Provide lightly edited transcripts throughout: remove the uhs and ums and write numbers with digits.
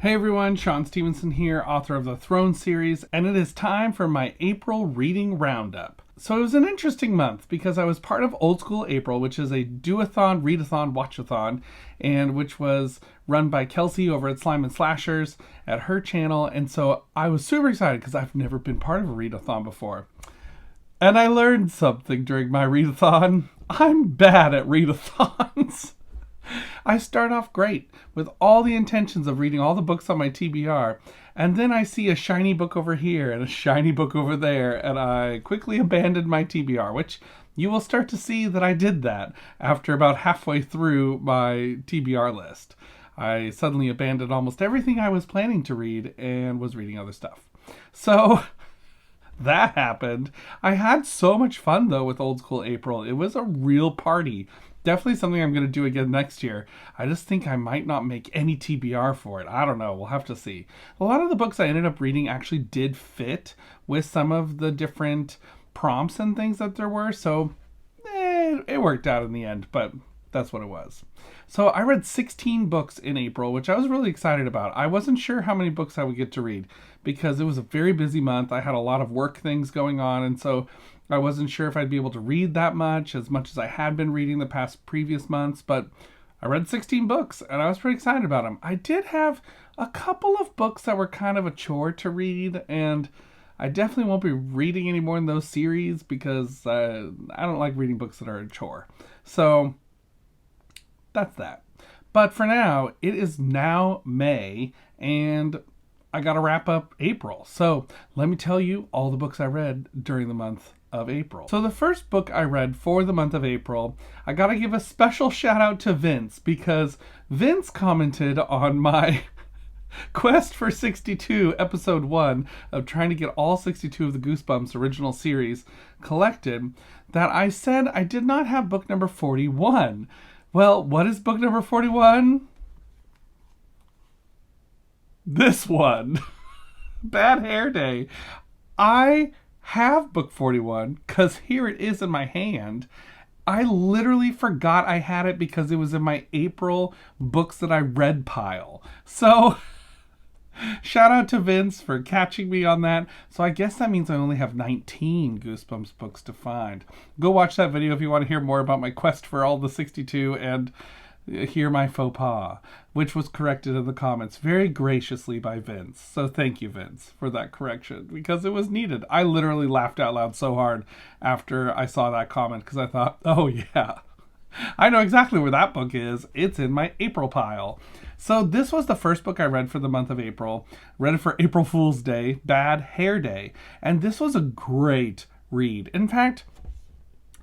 Hey everyone, Shaun Stevenson here, author of the Throne series, and it is time for my April reading roundup. So it was an interesting month because I was part of Old School April, which is a do-a-thon, read-a-thon, watch-a-thon, and which was run by Kelsey over at Slime and Slashers at her channel, and so I was super excited because I've never been part of a read-a-thon before. And I learned something during my read-a-thon. I'm bad at read-a-thons. I start off great with all the intentions of reading all the books on my TBR, and then I see a shiny book over here and a shiny book over there, and I quickly abandoned my TBR, which you will start to see that I did that after about halfway through my TBR list. I suddenly abandoned almost everything I was planning to read and was reading other stuff. So that happened. I had so much fun though with Old School April. It was a real party. Definitely something I'm going to do again next year. I just think I might not make any TBR for it. I don't know. We'll have to see. A lot of the books I ended up reading actually did fit with some of the different prompts and things that there were. So it worked out in the end, but that's what it was. So I read 16 books in April, which I was really excited about. I wasn't sure how many books I would get to read because it was a very busy month. I had a lot of work things going on, and so I wasn't sure if I'd be able to read that much as I had been reading the past previous months, but I read 16 books and I was pretty excited about them. I did have a couple of books that were kind of a chore to read, and I definitely won't be reading any more in those series because I don't like reading books that are a chore. So that's that. But for now, it is now May, and I got to wrap up April. So let me tell you all the books I read during the month of April. So the first book I read for the month of April, I got to give a special shout out to Vince because Vince commented on my quest for 62, episode 1 of trying to get all 62 of the Goosebumps original series collected, that I said I did not have book number 41. Well, what is book number 41? This one. Bad Hair Day. I have book 41 because here it is in my hand. I literally forgot I had it because it was in my April books that I read pile. So shout out to Vince for catching me on that. So I guess that means I only have 19 Goosebumps books to find. Go watch that video if you want to hear more about my quest for all the 62 and hear my faux pas, which was corrected in the comments very graciously by Vince. So thank you, Vince, for that correction because it was needed. I literally laughed out loud so hard after I saw that comment because I thought, oh yeah, I know exactly where that book is. It's in my April pile. So this was the first book I read for the month of April. Read it for April Fool's Day, Bad Hair Day. And this was a great read. In fact,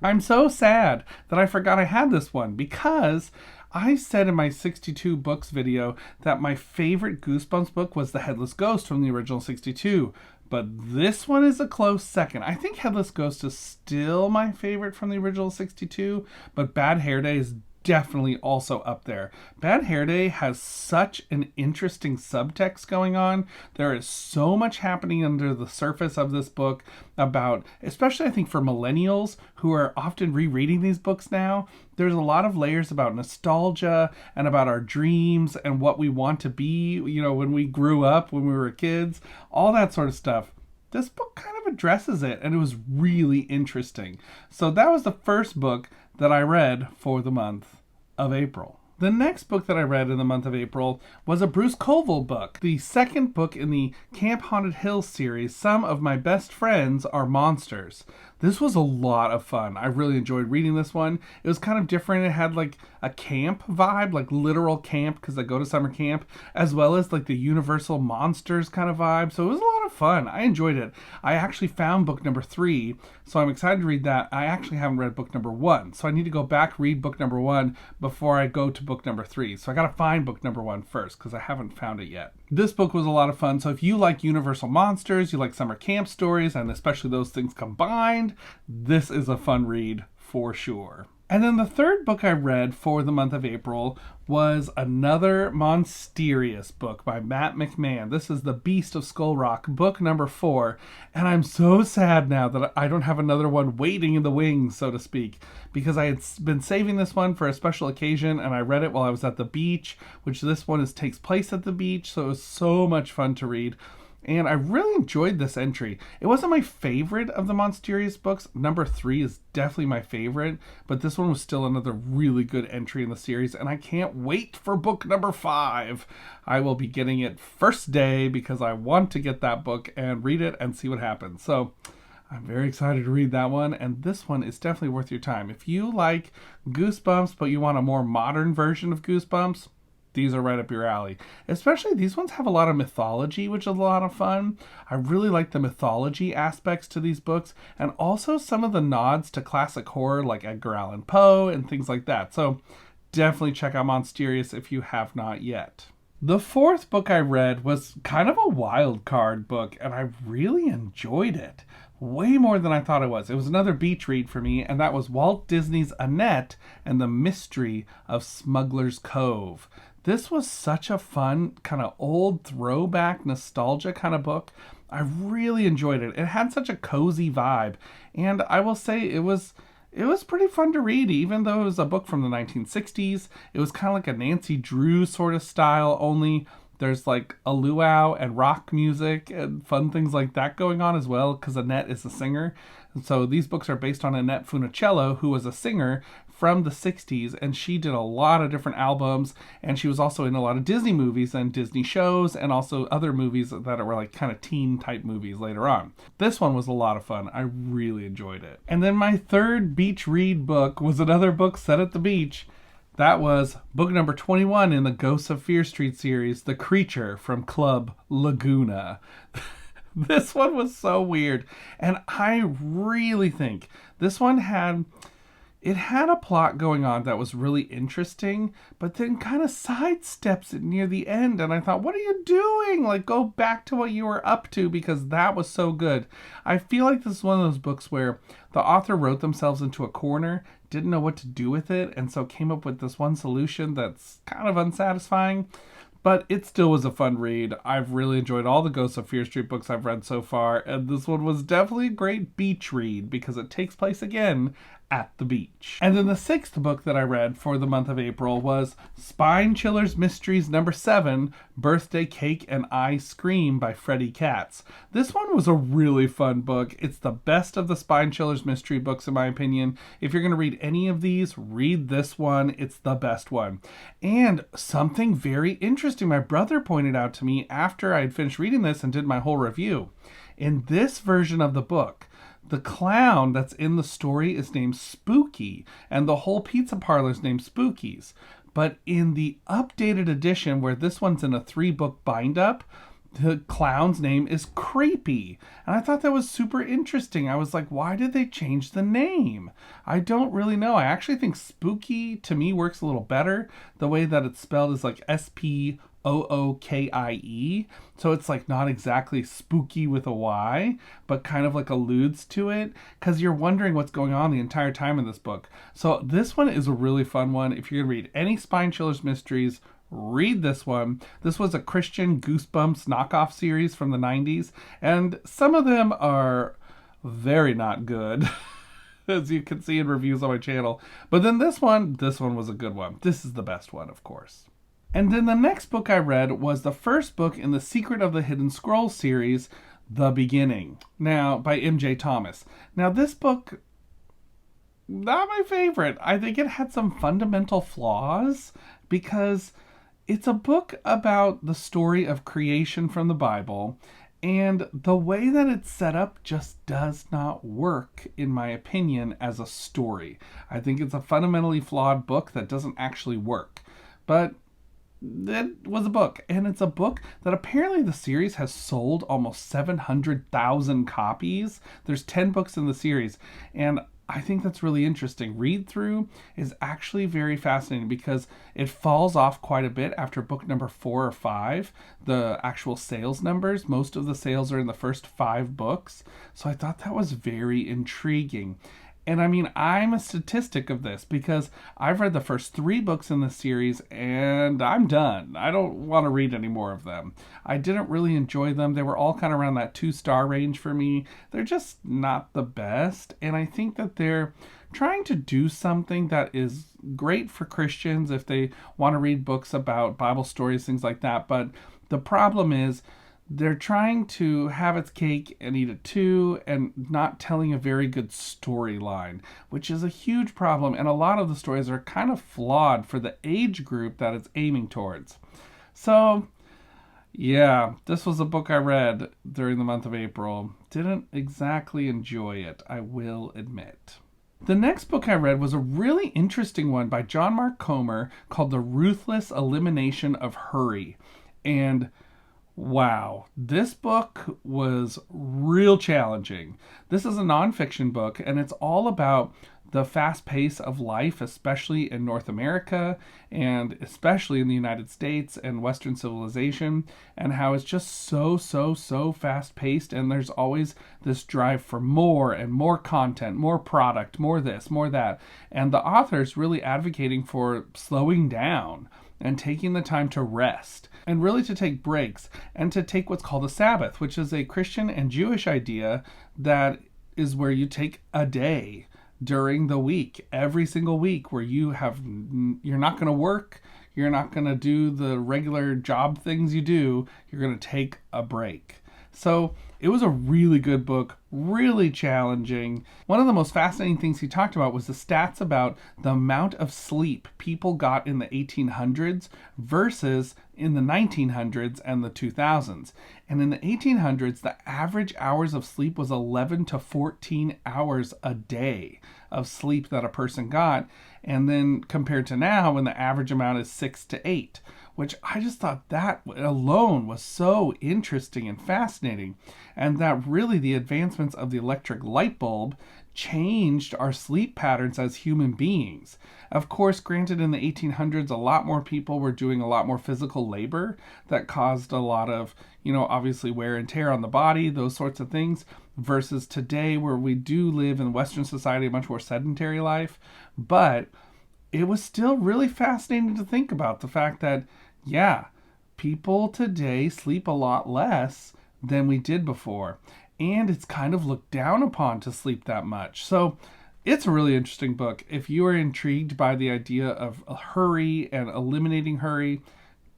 I'm so sad that I forgot I had this one because I said in my 62 books video that my favorite Goosebumps book was The Headless Ghost from the original 62. But this one is a close second. I think Headless Ghost is still my favorite from the original 62, but Bad Hair Day is definitely also up there. Bad Hair Day has such an interesting subtext going on. There is so much happening under the surface of this book about, especially I think for millennials who are often rereading these books now, there's a lot of layers about nostalgia and about our dreams and what we want to be, you know, when we grew up, when we were kids, all that sort of stuff. This book kind of addresses it, and it was really interesting. So that was the first book that I read for the month of April. The next book that I read in the month of April was a Bruce Colville book, the second book in the Camp Haunted Hills series, Some of My Best Friends Are Monsters. This was a lot of fun. I really enjoyed reading this one. It was kind of different. It had like a camp vibe, like literal camp because I go to summer camp, as well as like the Universal Monsters kind of vibe. So it was a lot of fun. I enjoyed it. I actually found book number 3, so I'm excited to read that. I actually haven't read book number 1, so I need to go back, read book number 1 before I go to book number 3. So I got to find book number 1 first because I haven't found it yet. This book was a lot of fun. So if you like Universal Monsters, you like summer camp stories, and especially those things combined, this is a fun read for sure. And then the third book I read for the month of April was another Monsterious book by Matt McMahon. This is The Beast of Skull Rock, book number 4. And I'm so sad now that I don't have another one waiting in the wings, so to speak, because I had been saving this one for a special occasion, and I read it while I was at the beach, which this one takes place at the beach, so it was so much fun to read. And I really enjoyed this entry. It wasn't my favorite of the Monsterious books. Number 3 is definitely my favorite, but this one was still another really good entry in the series, and I can't wait for book number 5. I will be getting it first day because I want to get that book and read it and see what happens. So I'm very excited to read that one, and this one is definitely worth your time. If you like Goosebumps, but you want a more modern version of Goosebumps, these are right up your alley. Especially these ones have a lot of mythology, which is a lot of fun. I really like the mythology aspects to these books, and also some of the nods to classic horror like Edgar Allan Poe and things like that. So definitely check out Monsterious if you have not yet. The fourth book I read was kind of a wild card book, and I really enjoyed it. Way more than I thought it was. It was another beach read for me, and that was Walt Disney's Annette and the Mystery of Smuggler's Cove. This was such a fun, kind of old throwback nostalgia kind of book. I really enjoyed it. It had such a cozy vibe, and I will say it was pretty fun to read, even though it was a book from the 1960s. It was kind of like a Nancy Drew sort of style, only there's like a luau and rock music and fun things like that going on as well, because Annette is a singer. And so these books are based on Annette Funicello, who was a singer from the 60s, and she did a lot of different albums, and she was also in a lot of Disney movies and Disney shows, and also other movies that were like kind of teen type movies later on. This one was a lot of fun. I really enjoyed it. And then my third beach read book was another book set at the beach. That was book number 21 in the Ghosts of Fear Street series, The Creature from Club Laguna. This one was so weird, and I really think this one had a plot going on that was really interesting, but then kind of sidesteps it near the end, and I thought, what are you doing? Like, go back to what you were up to, because that was so good. I feel like this is one of those books where the author wrote themselves into a corner, didn't know what to do with it, and so came up with this one solution that's kind of unsatisfying. But it still was a fun read. I've really enjoyed all the Ghosts of Fear Street books I've read so far, and this one was definitely a great beach read because it takes place again at the beach. And then the sixth book that I read for the month of April was Spine Chillers Mysteries number 7, Birthday Cake and I Scream by Freddie Katz. This one was a really fun book. It's the best of the Spine Chillers mystery books in my opinion. If you're going to read any of these, read this one. It's the best one. And something very interesting my brother pointed out to me after I had finished reading this and did my whole review. In this version of the book, the clown that's in the story is named Spooky, and the whole pizza parlor is named Spookies. But in the updated edition, where this one's in a 3-book bind-up, the clown's name is Creepy. And I thought that was super interesting. I was like, why did they change the name? I don't really know. I actually think Spooky, to me, works a little better. The way that it's spelled is like Spookie. So it's like not exactly spooky with a Y, but kind of like alludes to it, because you're wondering what's going on the entire time in this book. So this one is a really fun one. If you're going to read any Spine Chillers mysteries, read this one. This was a Christian Goosebumps knockoff series from the 90s, and some of them are very not good. As you can see in reviews on my channel. But then this one was a good one. This is the best one, of course. And then the next book I read was the first book in the Secret of the Hidden Scrolls series, The Beginning, now by M.J. Thomas. Now this book, not my favorite. I think it had some fundamental flaws because it's a book about the story of creation from the Bible, and the way that it's set up just does not work, in my opinion, as a story. I think it's a fundamentally flawed book that doesn't actually work. But it was a book, and it's a book that apparently the series has sold almost 700,000 copies. There's 10 books in the series, and I think that's really interesting. Read through is actually very fascinating because it falls off quite a bit after book number 4 or 5. The actual sales numbers, most of the sales are in the first 5 books. So I thought that was very intriguing. And I mean, I'm a statistic of this because I've read the first three books in the series and I'm done. I don't want to read any more of them. I didn't really enjoy them. They were all kind of around that 2-star range for me. They're just not the best. And I think that they're trying to do something that is great for Christians if they want to read books about Bible stories, things like that. But the problem is, they're trying to have its cake and eat it too, and not telling a very good storyline, which is a huge problem. And a lot of the stories are kind of flawed for the age group that it's aiming towards. So, yeah, this was a book I read during the month of April. Didn't exactly enjoy it, I will admit. The next book I read was a really interesting one by John Mark Comer called The Ruthless Elimination of Hurry. And wow, this book was real challenging. This is a nonfiction book, and it's all about the fast pace of life, especially in North America and especially in the United States and Western civilization, and how it's just so fast paced. And there's always this drive for more and more content, more product, more this, more that. And the author's really advocating for slowing down and taking the time to rest and really to take breaks and to take what's called a Sabbath, which is a Christian and Jewish idea that is where you take a day during the week, every single week, where you're not going to work, you're not going to do the regular job things you do, you're going to take a break. So it was a really good book, really challenging. One of the most fascinating things he talked about was the stats about the amount of sleep people got in the 1800s versus in the 1900s and the 2000s. And in the 1800s, the average hours of sleep was 11 to 14 hours a day of sleep that a person got. And then compared to now, when the average amount is 6 to 8. Which I just thought that alone was so interesting and fascinating. And that really the advancements of the electric light bulb changed our sleep patterns as human beings. Of course, granted, in the 1800s, a lot more people were doing a lot more physical labor that caused a lot of, obviously wear and tear on the body, those sorts of things, versus today where we do live in Western society, a much more sedentary life. But it was still really fascinating to think about the fact that, yeah, people today sleep a lot less than we did before. And it's kind of looked down upon to sleep that much. So it's a really interesting book. If you are intrigued by the idea of hurry and eliminating hurry,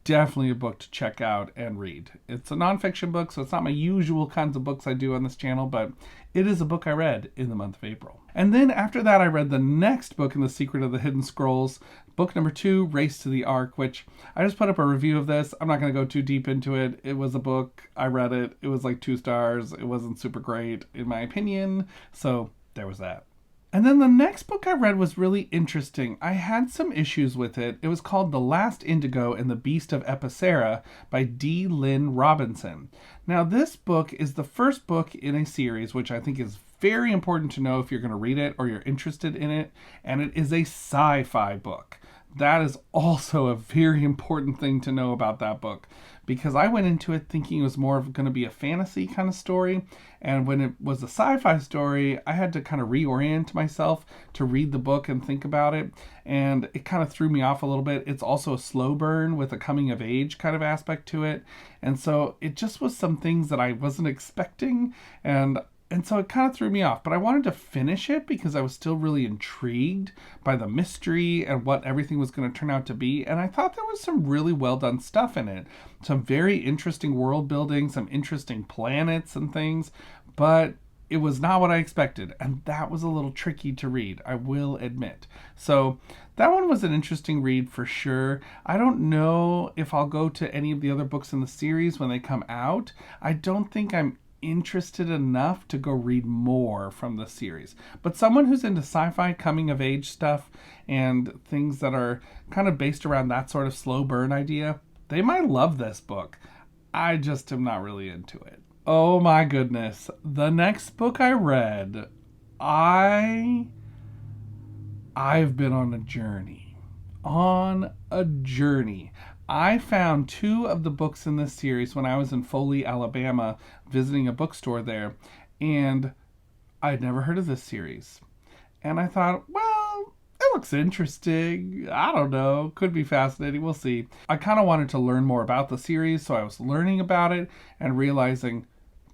definitely a book to check out and read. It's a nonfiction book, so it's not my usual kinds of books I do on this channel, but it is a book I read in the month of April. And then after that, I read the next book in The Secret of the Hidden Scrolls, book number 2, Race to the Ark, which I just put up a review of this. I'm not going to go too deep into it. It was a book. I read it. It was like 2 stars. It wasn't super great, in my opinion. So there was that. And then the next book I read was really interesting. I had some issues with it. It was called The Last Indigo and the Beast of Epicera by D. Lynn Robinson. Now, this book is the first book in a series, which I think is very important to know if you're going to read it or you're interested in it. And it is a sci-fi book. That is also a very important thing to know about that book, because I went into it thinking it was more of going to be a fantasy kind of story. And when it was a sci-fi story, I had to kind of reorient myself to read the book and think about it. And it kind of threw me off a little bit. It's also a slow burn with a coming of age kind of aspect to it. And so it just was some things that I wasn't expecting. And so it kind of threw me off, but I wanted to finish it because I was still really intrigued by the mystery and what everything was going to turn out to be. And I thought there was some really well done stuff in it. Some very interesting world building, some interesting planets and things, but it was not what I expected. And that was a little tricky to read, I will admit. So that one was an interesting read for sure. I don't know if I'll go to any of the other books in the series when they come out. I don't think I'm interested enough to go read more from the series. But someone who's into sci-fi coming of age stuff and things that are kind of based around that sort of slow burn idea, they might love this book. I just am not really into it. Oh my goodness. The next book I read, I've been on a journey. I found 2 of the books in this series when I was in Foley, Alabama, visiting a bookstore there, and I'd never heard of this series. And I thought, well, it looks interesting. I don't know. Could be fascinating. We'll see. I kind of wanted to learn more about the series, so I was learning about it and realizing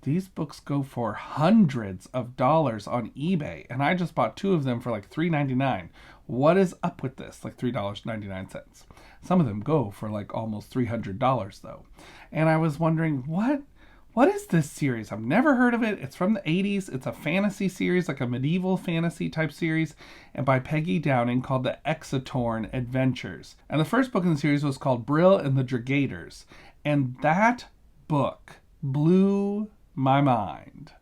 these books go for hundreds of dollars on eBay, and I just bought two of them for like $3.99. What is up with this? Like $3.99. Some of them go for like almost $300 though. And I was wondering, what is this series? I've never heard of it. It's from the 80s. It's a fantasy series, like a medieval fantasy type series, and by Peggy Downing, called the Exetorn Adventures. And the first book in the series was called Brill and the Dragators. And that book blew my mind.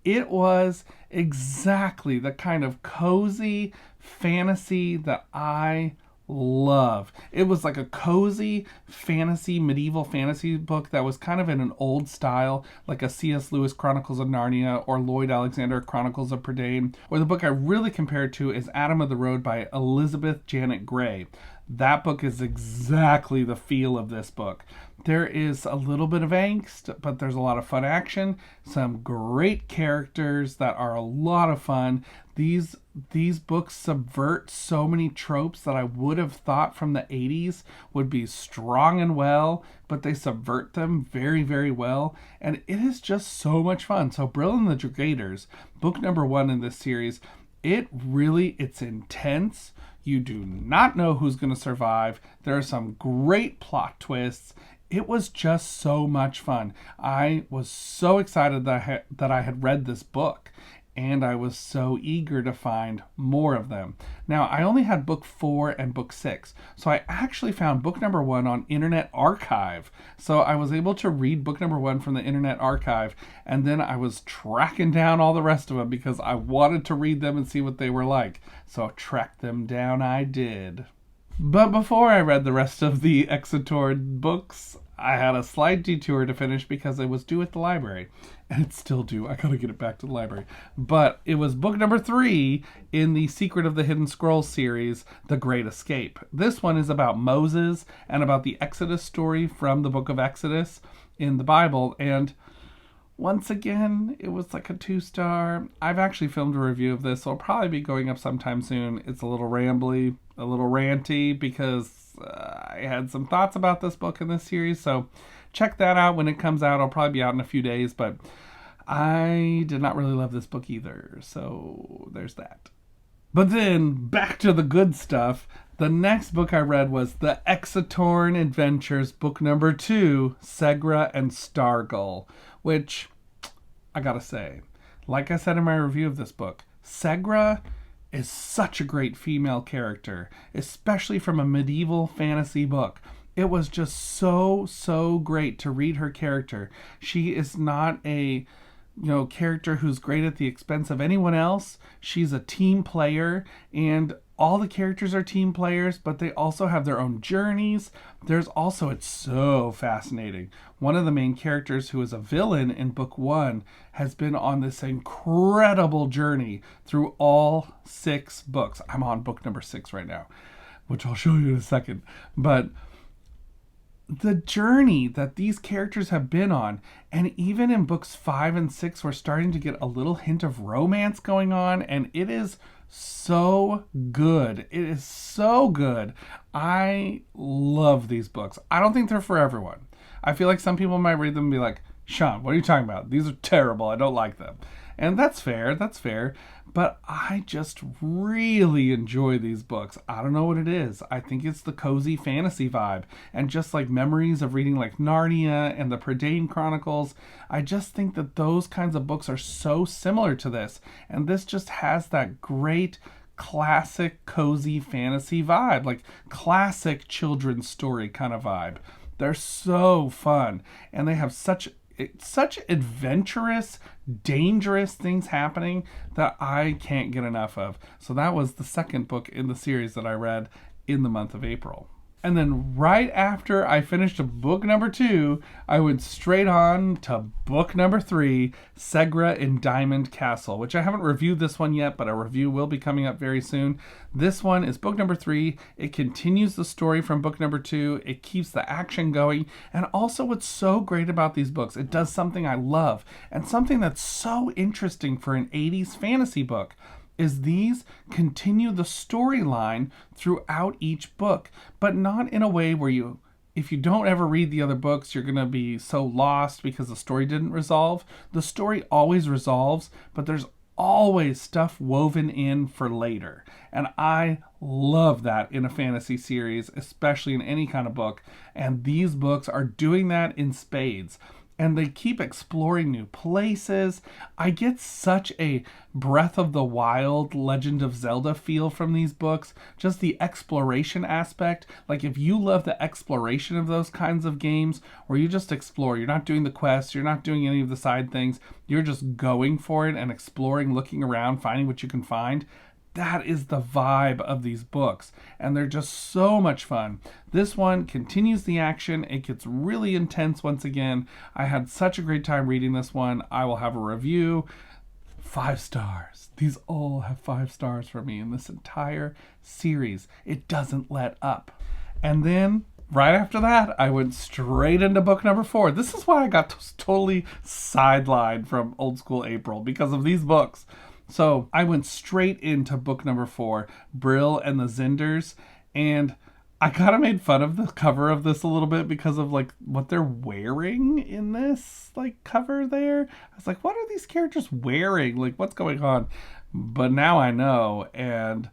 It was exactly the kind of cozy fantasy that I love. It was like a cozy fantasy, medieval fantasy book that was kind of in an old style, like a C.S. Lewis Chronicles of Narnia or Lloyd Alexander Chronicles of Prydain. Or the book I really compare it to is Adam of the Road by Elizabeth Janet Gray. That book is exactly the feel of this book. There is a little bit of angst, but there's a lot of fun action, some great characters that are a lot of fun. These books subvert so many tropes that I would have thought from the 80s would be strong and well, but they subvert them very, very well, and it is just so much fun. So Brill and the Dragators, book number 1 in this series, it's intense. You do not know who's going to survive. There are some great plot twists. It was just so much fun. I was so excited that I had read this book, and I was so eager to find more of them. Now, I only had book 4 and book 6, so I actually found book number 1 on Internet Archive. So I was able to read book number 1 from the Internet Archive, and then I was tracking down all the rest of them because I wanted to read them and see what they were like. So track them down I did. But before I read the rest of the Exetor books, I had a slight detour to finish because it was due at the library. And it's still due. I gotta get it back to the library. But it was book number 3 in the Secret of the Hidden Scrolls series, The Great Escape. This one is about Moses and about the Exodus story from the book of Exodus in the Bible. And once again, it was like a 2-star. I've actually filmed a review of this, so it'll probably be going up sometime soon. It's a little rambly, a little ranty, because I had some thoughts about this book in this series, so check that out when it comes out. It'll probably be out in a few days, but I did not really love this book either, so there's that. But then, back to the good stuff. The next book I read was The Exetorn Adventures, book number 2, Segra and Stargull, which, I gotta say, like I said in my review of this book, Segra is such a great female character, especially from a medieval fantasy book. It was just so great to read her character. She is not a character who's great at the expense of anyone else. She's a team player, and all the characters are team players, but they also have their own journeys. It's so fascinating. One of the main characters, who is a villain in book 1, has been on this incredible journey through all 6 books. I'm on book number 6 right now, which I'll show you in a second. But the journey that these characters have been on, and even in books 5 and 6, we're starting to get a little hint of romance going on, and it is so good. It is so good. I love these books. I don't think they're for everyone. I feel like some people might read them and be like, Shaun, what are you talking about? These are terrible. I don't like them. And that's fair. But I just really enjoy these books. I don't know what it is. I think it's the cozy fantasy vibe. And just like memories of reading like Narnia and the Prydain Chronicles, I just think that those kinds of books are so similar to this. And this just has that great classic cozy fantasy vibe, like classic children's story kind of vibe. They're so fun. And they have such adventurous, dangerous things happening that I can't get enough of. So that was the second book in the series that I read in the month of April. And then right after I finished book number 2, I went straight on to book number 3, Segra in Diamond Castle, which I haven't reviewed this one yet, but a review will be coming up very soon. This one is book number 3. It continues the story from book number 2. It keeps the action going. And also what's so great about these books, it does something I love and something that's so interesting for an 80s fantasy book. is these continue the storyline throughout each book, but not in a way where if you don't ever read the other books, you're going to be so lost because the story didn't resolve. The story always resolves, but there's always stuff woven in for later. And I love that in a fantasy series, especially in any kind of book. And these books are doing that in spades. And they keep exploring new places. I get such a Breath of the Wild, Legend of Zelda feel from these books. Just the exploration aspect. Like if you love the exploration of those kinds of games where you just explore, you're not doing the quests, you're not doing any of the side things, you're just going for it and exploring, looking around, finding what you can find. That is the vibe of these books, and they're just so much fun. This one continues the action. It gets really intense once again. I had such a great time reading this one. I will have a review. 5 stars. These all have 5 stars for me in this entire series. It doesn't let up. And then right after that, I went straight into book number 4. This is why I got totally sidelined from Old School April, because of these books. So I went straight into book number 4, Brill and the Zinders, and I kind of made fun of the cover of this a little bit because of like what they're wearing in this like cover there. I was like, what are these characters wearing? Like, what's going on? But now I know, and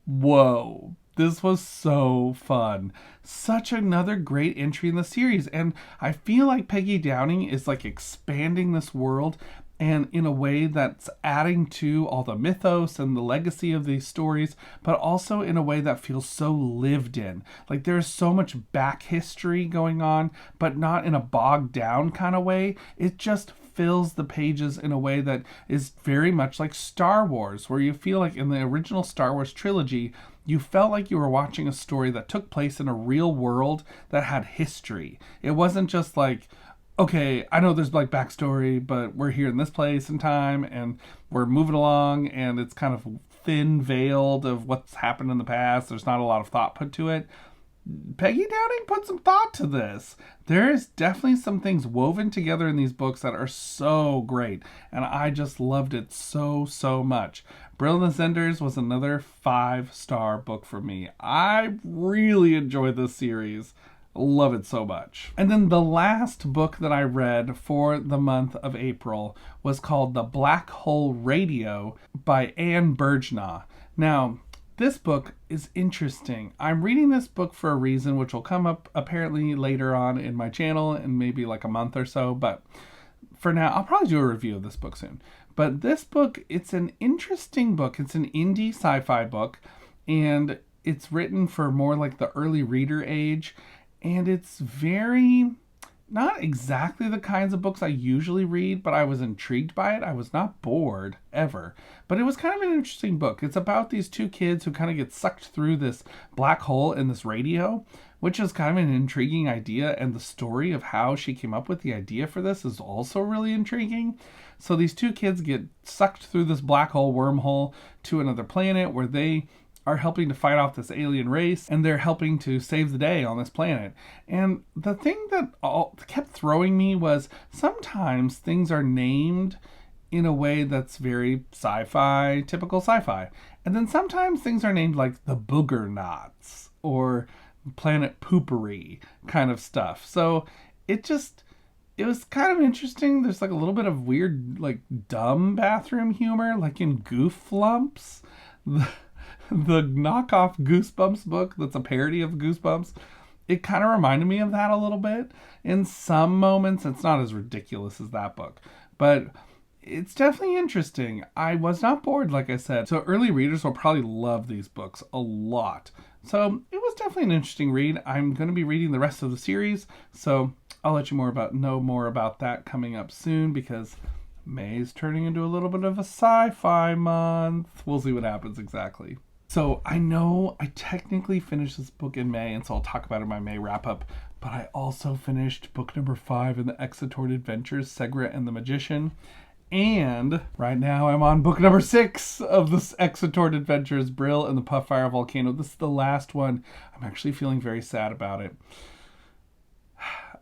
whoa, this was so fun. Such another great entry in the series, and I feel like Peggy Downing is like expanding this world, and in a way that's adding to all the mythos and the legacy of these stories, but also in a way that feels so lived in. Like there's so much back history going on, but not in a bogged down kind of way. It just fills the pages in a way that is very much like Star Wars, where you feel like in the original Star Wars trilogy, you felt like you were watching a story that took place in a real world that had history. It wasn't just like, okay, I know there's like backstory, but we're here in this place and time, and we're moving along, and it's kind of thin veiled of what's happened in the past. There's not a lot of thought put to it. Peggy Downing put some thought to this. There is definitely some things woven together in these books that are so great, and I just loved it so much. Brill and the Zinders was another 5-star book for me. I really enjoyed this series. Love it so much. And then the last book that I read for the month of April was called The Black Hole Radio by Anne Bergnaw. Now, this book is interesting. I'm reading this book for a reason, which will come up apparently later on in my channel in maybe like a month or so, but for now, I'll probably do a review of this book soon. But this book, it's an interesting book. It's an indie sci-fi book, and it's written for more like the early reader age. And it's very, not exactly the kinds of books I usually read, but I was intrigued by it. I was not bored, ever. But it was kind of an interesting book. It's about these 2 kids who kind of get sucked through this black hole in this radio, which is kind of an intriguing idea. And the story of how she came up with the idea for this is also really intriguing. So these 2 kids get sucked through this black hole wormhole to another planet where they are helping to fight off this alien race, and they're helping to save the day on this planet. And the thing that kept throwing me was sometimes things are named in a way that's very sci-fi, typical sci-fi. And then sometimes things are named like the Booger Knots or Planet Poopery kind of stuff. So it was kind of interesting. There's like a little bit of weird, like dumb bathroom humor, like in Gooflumps. The knockoff Goosebumps book that's a parody of Goosebumps, it kind of reminded me of that a little bit. In some moments, it's not as ridiculous as that book, but it's definitely interesting. I was not bored, like I said. So early readers will probably love these books a lot. So it was definitely an interesting read. I'm going to be reading the rest of the series, so I'll let you know more about that coming up soon, because May's turning into a little bit of a sci-fi month. We'll see what happens exactly. So I know I technically finished this book in May, and so I'll talk about it in my May wrap-up, but I also finished book number 5 in the Exotored Adventures, Segret and the Magician. And right now I'm on book number 6 of this Exotored Adventures, Brill and the Puffire Volcano. This is the last one. I'm actually feeling very sad about it.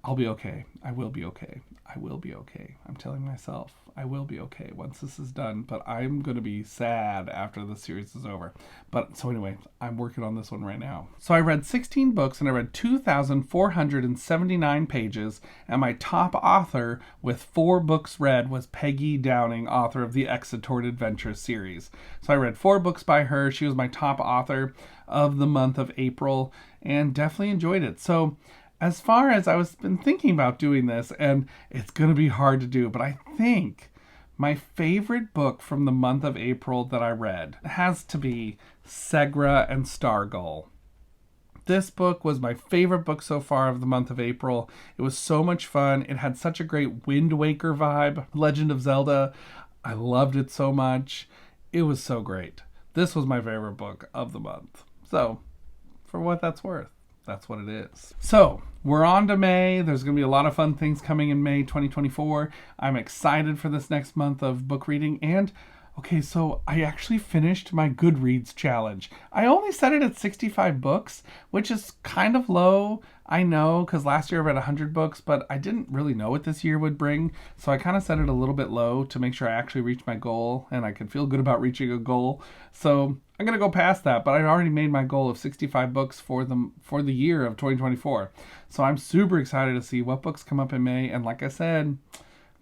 I'll be okay. I will be okay. I will be okay. I'm telling myself I will be okay once this is done, but I'm going to be sad after the series is over. But so anyway, I'm working on this one right now. So I read 16 books and I read 2,479 pages, and my top author with 4 books read was Peggy Downing, author of the Exitort Adventures series. So I read 4 books by her. She was my top author of the month of April and definitely enjoyed it. So as far as I was been thinking about doing this, and it's going to be hard to do, but I think my favorite book from the month of April that I read has to be Segra and Stargull. This book was my favorite book so far of the month of April. It was so much fun. It had such a great Wind Waker vibe, Legend of Zelda. I loved it so much. It was so great. This was my favorite book of the month. So, for what that's worth, that's what it is. So, we're on to May. There's going to be a lot of fun things coming in May 2024. I'm excited for this next month of book reading. And, okay, so I actually finished my Goodreads challenge. I only set it at 65 books, which is kind of low. I know, because last year I read 100 books, but I didn't really know what this year would bring. So I kind of set it a little bit low to make sure I actually reached my goal, and I could feel good about reaching a goal. So I'm going to go past that, but I already made my goal of 65 books for the year of 2024. So I'm super excited to see what books come up in May. And like I said,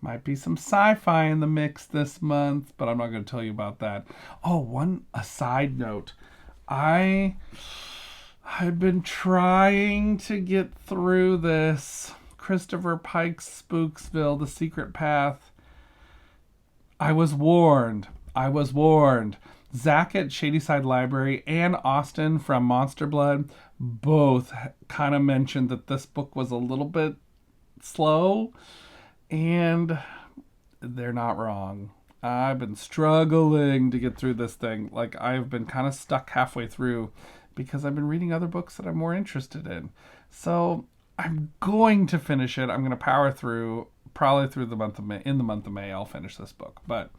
might be some sci-fi in the mix this month, but I'm not going to tell you about that. Oh, a side note. I've been trying to get through this Christopher Pike's Spooksville, The Secret Path. I was warned. Zach at Shadyside Library and Austin from Monster Blood both kind of mentioned that this book was a little bit slow, and they're not wrong. I've been struggling to get through this thing. Like, I've been kind of stuck halfway through because I've been reading other books that I'm more interested in. So I'm going to finish it. I'm going to power through, probably through the month of May. In the month of May, I'll finish this book. But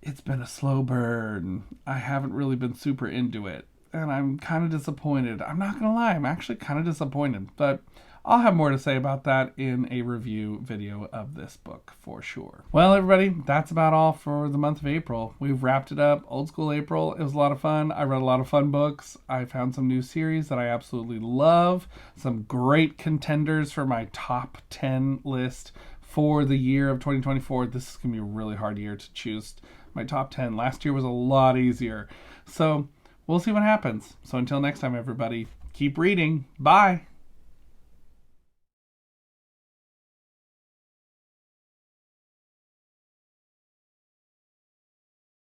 it's been a slow burn. I haven't really been super into it, and I'm kind of disappointed. I'm not going to lie. I'm actually kind of disappointed, but I'll have more to say about that in a review video of this book for sure. Well, everybody, that's about all for the month of April. We've wrapped it up. Old School April. It was a lot of fun. I read a lot of fun books. I found some new series that I absolutely love. Some great contenders for my top 10 list for the year of 2024. This is going to be a really hard year to choose my top 10. Last year was a lot easier. So we'll see what happens. So until next time, everybody, keep reading. Bye.